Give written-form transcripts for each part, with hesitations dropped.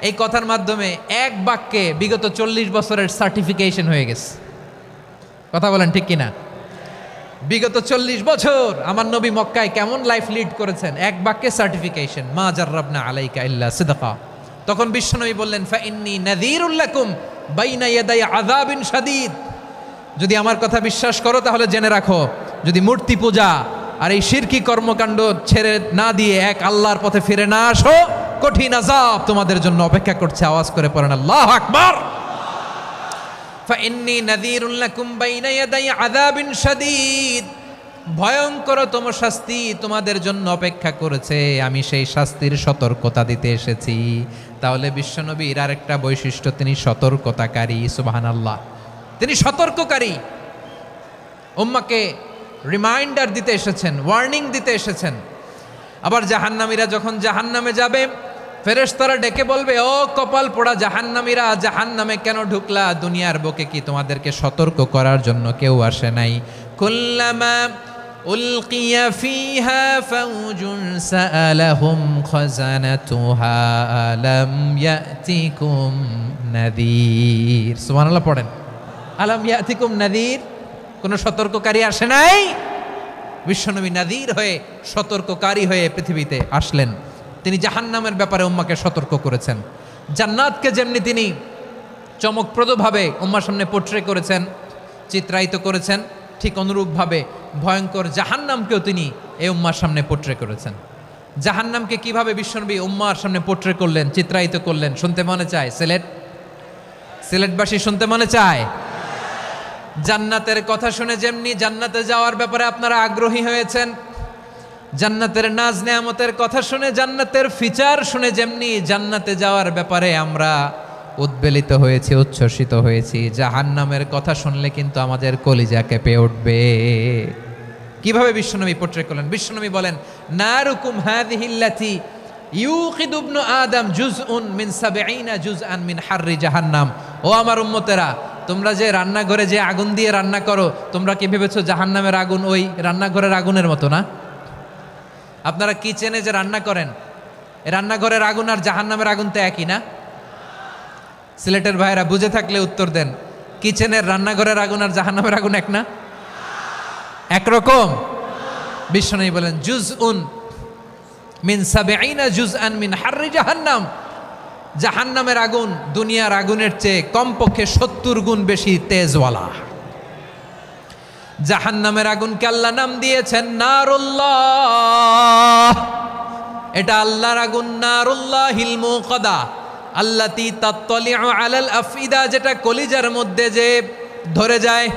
এই কথার মাধ্যমে এক বাক্যে বিগত 40 বছরের সার্টিফিকেশন হয়ে গেছে। কথা বলেন ঠিক কিনা? বিগত 40 বছর আমার নবী মক্কায় কেমন লাইফ লিড করেছেন, এক বাক্যে সার্টিফিকেশন, মা জাররাবনা আলাইকা ইল্লা সিদকা। তখন বিশ্বনবী বললেন, ফা ইন্নী নাযীরুল লাকুম বাইনা ইয়াদাই আযাবিন শাদীদ। যদি আমার কথা বিশ্বাস করো তাহলে জেনে রাখো, যদি মূর্তি পূজা আর এই শিরকি কর্মকাণ্ড ছেড়ে না দিয়ে এক আল্লাহর পথে ফিরে না আসো, কঠিন আযাব তোমাদের জন্য অপেক্ষা করছে। আওয়াজ করে পড়েন আল্লাহু আকবার। ফাইন্নী নাযীরুল লাকুম বাইনা ইয়াদাই আযাবিন শাদীদ। ভয়ঙ্করতম শাস্তি তোমাদের জন্য অপেক্ষা করেছে, আমি সেই শাস্তির সতর্কতা দিতে এসেছি। তাহলে বিশ্বনবীর আরেকটা বৈশিষ্ট্য, তিনি সতর্কতাকারী। সুবহানাল্লাহ, তিনি সতর্ককারী। উম্মাকে রিমাইন্ডার দিতে এসেছেন, ওয়ার্নিং দিতে এসেছেন। আবার জাহান্নামীরা যখন জাহান্নামে যাবে, ফেরেশতারা ডেকে বলবে, ও কপাল পোড়া জাহান্নামীরা, জাহান্নামে কেন ঢুকলা? দুনিয়ার বুকে কি তোমাদেরকে সতর্ক করার জন্য কেউ আসে নাই? কুল্লামা উলকিয়া ফিহা ফাউজুন সাআলাহুম খাযানাতুহা আলাম ইয়াতিকুম নাযীর। সুবহানাল্লাহ পড়েন, আলাম ইয়াতিকুম নাযীর। কোন সতর্ককারী আসে নাই? বিশ্বনবী নাযীর হয়ে, সতর্ককারী হয়ে পৃথিবীতে আসলেন। তিনি জাহান্নামের ব্যাপারে উম্মাকে সতর্ক করেছেন। জান্নাতকে যেমনি তিনি চমকপ্রদভাবে উম্মার সামনে পোট্রে করেছেন, চিত্রায়িত করেছেন, ঠিক অনুরূপভাবে ভয়ঙ্কর জাহান্নামকেও তিনি এই উম্মার সামনে পোট্রে করেছেন। জাহান্নামকে কিভাবে বিশ্বনবী উম্মার সামনে পোট্রে করলেন, চিত্রায়িত করলেন, শুনতে মনে চায়? সিলেটবাসী শুনতে মনে চায়? জান্নাতের কথা শুনে যেমনি জান্নাতে যাওয়ার ব্যাপারে আপনারা আগ্রহী হয়েছেন, জান্নাতের নাজ নেয়ামতের কথা শুনে, জান্নাতের ফিচার শুনে যেমনি জান্নাতে যাওয়ার ব্যাপারে আমরা উদ্বেলিত হয়েছি, উচ্ছ্বসিত হয়েছি, জাহান্নামের কথা শুনলে কিন্তু আমাদের কলিজা কেঁপে উঠবে। কিভাবে বিশ্বনবী পোট্রে করলেন? বিশ্বনবী বলেন, নারুকুম হাযিহিল্লাতী ইউকিদু ইবনু আদম জুজউন মিন ৭০ জুজআন মিন হাররি জাহান্নাম। ও আমার উম্মতেরা, তোমরা যে রান্নাঘরে যে আগুন দিয়ে রান্না করো, তোমরা কি ভেবেছো জাহান্নামের আগুন ওই রান্নাঘরের আগুনের মতো না? আপনারা কিচেনে যে রান্না করেন, রান্নাঘরের আগুন আর জাহান্নামের আগুন তো একই না? সিলেটের ভাইরা বুঝে থাকলে উত্তর দেন, কিচেনের রান্নাঘরের আগুন আর জাহান্নামের আগুন এক না? একরকম? বিশ্বনবী বলেন, জুজউন মিন ৭০ জুজআন মিন হাররি জাহান্নাম। জাহান্নামের আগুন দুনিয়ার আগুনের চেয়ে কমপক্ষে ৭০ গুণ বেশি তেজওয়ালা। জাহান্নামের আগুনকে আল্লাহ নাম দিয়েছেন নারুল্লাহ। এটা আল্লাহর আগুন, নারুল্লাহিল মুকাদা আল্লাতী তাত্তালিউ আলাল আফইদা, যেটা কলিজার মধ্যে যে ধরে যায়।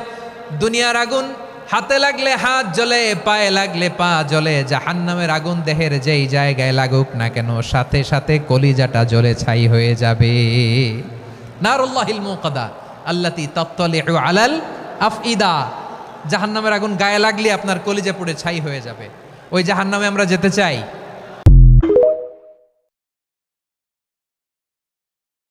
দুনিয়ার আগুন হাতে লাগলে হাত জ্বলে, পায়ে লাগলে পা জ্বলে। জাহান্নামের আগুন দেহের যেই জায়গায় লাগুক না কেন, সাথে সাথে কলিজাটা জ্বলে ছাই হয়ে যাবে। নারুল্লাহিল মুকাদা আল্লাতী তাত্তালিউ আলাল আফইদা। জাহান্নামের আগুন গায়ে লাগলে আপনার কলিজা পুড়ে ছাই হয়ে যাবে। ওই জাহান্নামে আমরা যেতে চাই?